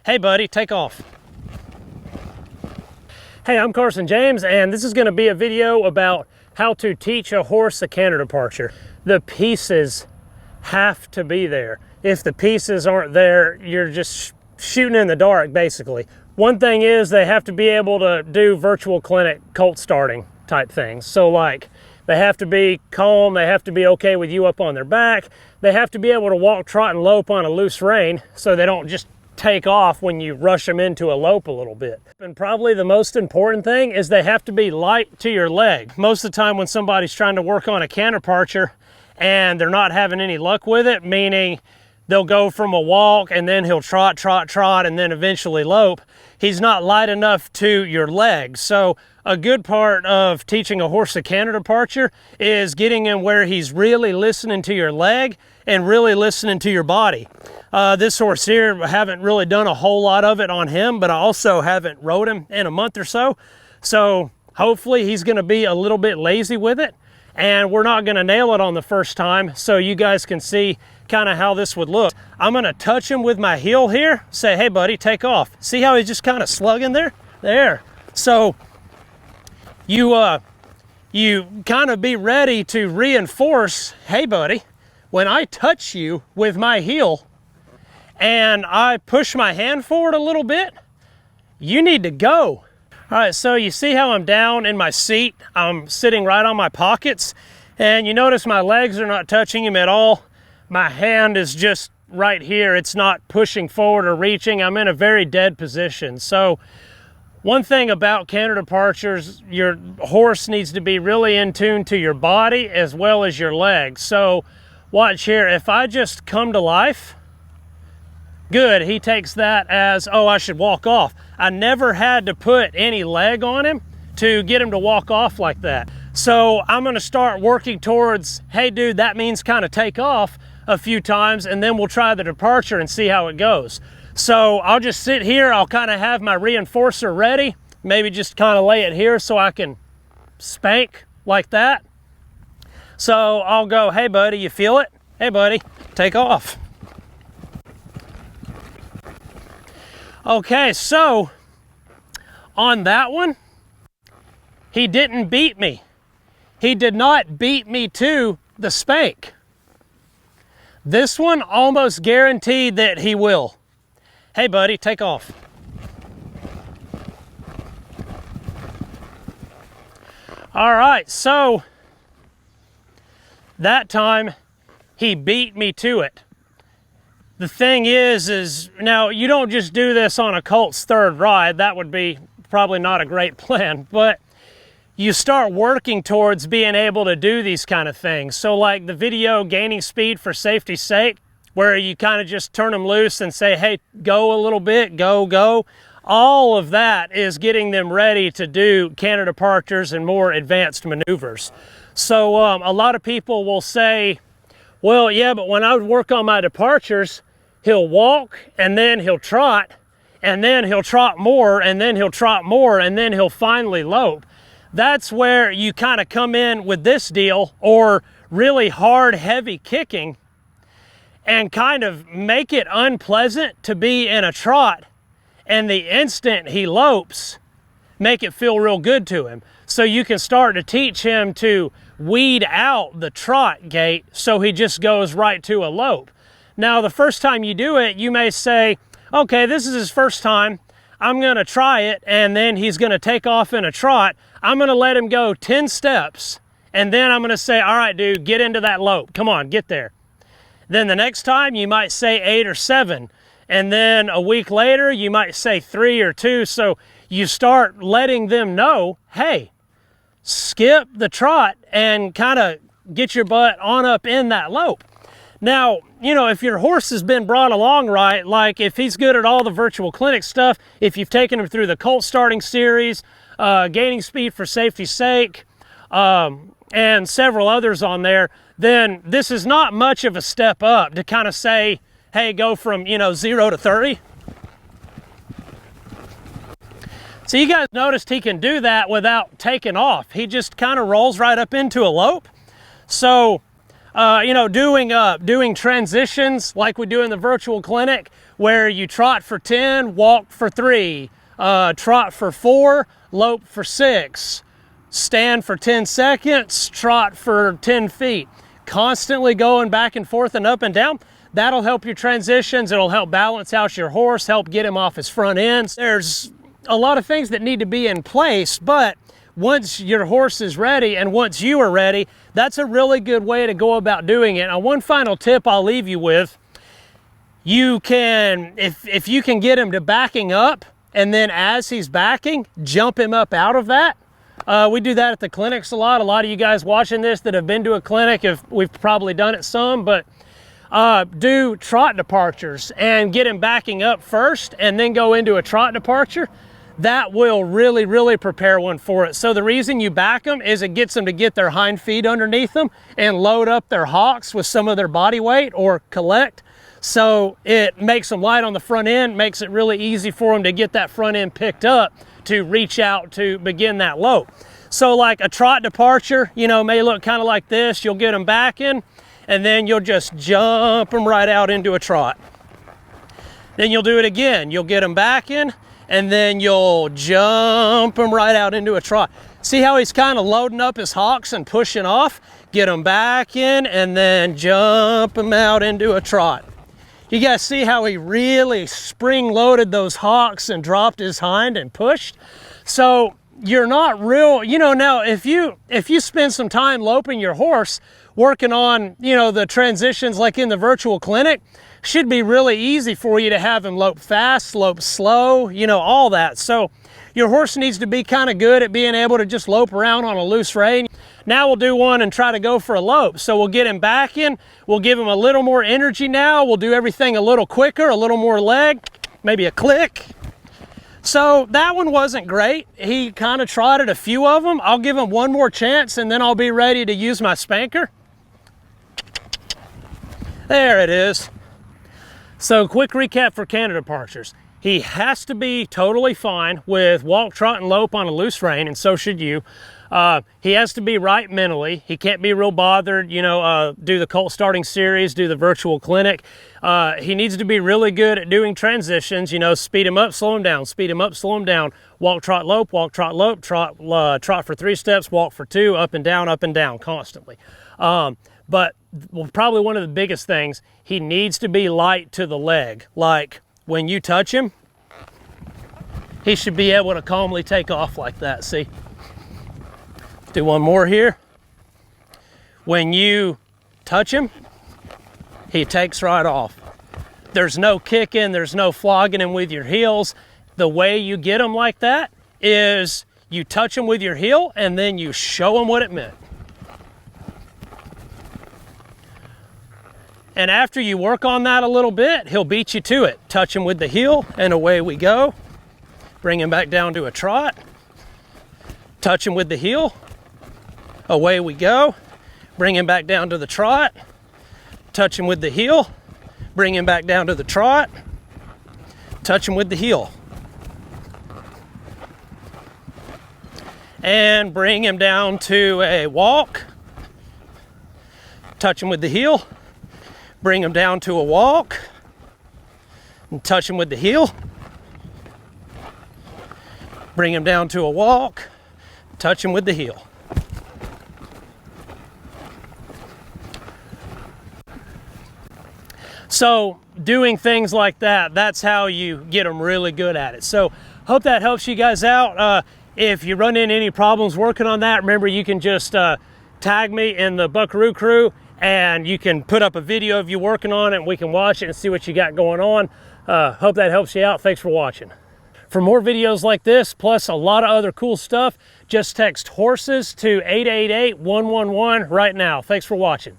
Hey buddy, take off. Hey, I'm Carson James, and this is going to be a video about how to teach a horse a canter departure. The pieces have to be there. If the pieces aren't there, you're just shooting in the dark, basically. One thing is they have to be able to do virtual clinic colt starting type things. So like, they have to be calm, they have to be okay with you up on their back, they have to be able to walk, trot, and lope on a loose rein so they don't just take off when you rush them into a lope a little bit. And probably the most important thing is they have to be light to your leg. Most of the time when somebody's trying to work on a canter departure and they're not having any luck with it, meaning they'll go from a walk and then he'll trot, trot, trot, and then eventually lope, he's not light enough to your legs. So a good part of teaching a horse a canter departure is getting him where he's really listening to your leg and really listening to your body. This horse here, I haven't really done a whole lot of it on him, but I also haven't rode him in a month or so. So hopefully he's gonna be a little bit lazy with it, and we're not gonna nail it on the first time, so you guys can see kind of how this would look. I'm gonna touch him with my heel here, say, hey buddy, take off. See how he's just kind of slugging there? There. So you kind of be ready to reinforce, hey buddy, when I touch you with my heel and I push my hand forward a little bit, you need to go. All right, so you see how I'm down in my seat? I'm sitting right on my pockets, and you notice my legs are not touching him at all. My hand is just right here. It's not pushing forward or reaching. I'm in a very dead position. So one thing about canter departures, your horse needs to be really in tune to your body as well as your legs. So watch here, if I just come to life, good, he takes that as, oh, I should walk off. I never had to put any leg on him to get him to walk off like that. So I'm gonna start working towards, hey dude, that means kind of take off a few times, and then we'll try the departure and see how it goes. So I'll just sit here, I'll kind of have my reinforcer ready, maybe just kind of lay it here so I can spank like that. So I'll go, hey buddy, you feel it? Hey buddy, take off. Okay, so on that one, he didn't beat me. He did not beat me to the spank. This one, almost guaranteed that he will. Hey buddy, take off. All right, so that time he beat me to it. The thing is now you don't just do this on a colt's third ride. That would be probably not a great plan, but you start working towards being able to do these kind of things. So like the video Gaining Speed for Safety's Sake, where you kind of just turn them loose and say, hey, go a little bit, go, go. All of that is getting them ready to do canter departures and more advanced maneuvers. So a lot of people will say, well, yeah, but when I would work on my departures, he'll walk and then he'll trot and then he'll trot more and then he'll trot more and then he'll finally lope. That's where you kind of come in with this deal, or really hard, heavy kicking, and kind of make it unpleasant to be in a trot, and the instant he lopes, make it feel real good to him. So you can start to teach him to weed out the trot gait so he just goes right to a lope. Now, the first time you do it, you may say, okay, this is his first time. I'm gonna try it, and then he's gonna take off in a trot. I'm gonna let him go 10 steps, and then I'm gonna say, all right, dude, get into that lope. Come on, get there. Then the next time you might say 8 or 7. And then a week later, you might say 3 or 2. So you start letting them know, hey, skip the trot and kind of get your butt on up in that lope. Now, you know, if your horse has been brought along right, like if he's good at all the virtual clinic stuff, if you've taken him through the colt starting series, Gaining Speed for Safety's Sake, and several others on there, then this is not much of a step up to kind of say, hey, go from, 0 to 30. So you guys noticed he can do that without taking off. He just kind of rolls right up into a lope. So You know, doing transitions like we do in the virtual clinic, where you trot for 10, walk for 3, trot for 4, lope for 6, stand for 10 seconds, trot for 10 feet. Constantly going back and forth and up and down. That'll help your transitions. It'll help balance out your horse, help get him off his front ends. There's a lot of things that need to be in place, but once your horse is ready and once you are ready, that's a really good way to go about doing it. Now, one final tip I'll leave you with, you can, if you can get him to backing up, and then as he's backing, jump him up out of that. We do that at the clinics a lot. A lot of you guys watching this that have been to a clinic, we've probably done it some, but do trot departures and get him backing up first and then go into a trot departure. That will really, really prepare one for it. So the reason you back them is it gets them to get their hind feet underneath them and load up their hocks with some of their body weight or collect. So it makes them light on the front end, makes it really easy for them to get that front end picked up to reach out to begin that lope. So like a trot departure, you know, may look kind of like this. You'll get them backing and then you'll just jump them right out into a trot. Then you'll do it again. You'll get them backing and then you'll jump them right out into a trot. See how he's kind of loading up his hocks and pushing off? Get him back in and then jump him out into a trot. You guys see how he really spring-loaded those hocks and dropped his hind and pushed? So you're not real, you know, now if you spend some time loping your horse, working on, you know, the transitions like in the virtual clinic, should be really easy for you to have him lope fast, lope slow, you know, all that. So your horse needs to be kind of good at being able to just lope around on a loose rein. Now we'll do one and try to go for a lope. So we'll get him back in, we'll give him a little more energy now, we'll do everything a little quicker, a little more leg, maybe a click. So that one wasn't great. He kind of trotted a few of them. I'll give him one more chance and then I'll be ready to use my spanker. There it is. So quick recap for Canter departures. He has to be totally fine with walk, trot, and lope on a loose rein, and so should you. He has to be right mentally. He can't be real bothered, you know, do the colt starting series, do the virtual clinic. He needs to be really good at doing transitions, you know, speed him up, slow him down, speed him up, slow him down, walk, trot, lope, trot for 3 steps, walk for 2, up and down constantly. But probably one of the biggest things, he needs to be light to the leg. Like when you touch him, he should be able to calmly take off like that, see? Do one more here. When you touch him, he takes right off. There's no kicking, there's no flogging him with your heels. The way you get him like that is you touch him with your heel and then you show him what it meant. And after you work on that a little bit, he'll beat you to it. Touch him with the heel and away we go. Bring him back down to a trot. Touch him with the heel. Away we go. Bring him back down to the trot. Touch him with the heel. Bring him back down to the trot. Touch him with the heel. And bring him down to a walk. Touch him with the heel. Bring him down to a walk. And touch him with the heel. Bring him down to a walk. Touch him with the heel. So doing things like that, that's how you get them really good at it. So hope that helps you guys out. If you run into any problems working on that, remember you can just tag me in the Buckaroo Crew and you can put up a video of you working on it and we can watch it and see what you got going on. Hope that helps you out. Thanks for watching. For more videos like this, plus a lot of other cool stuff, just text horses to 888-111 right now. Thanks for watching.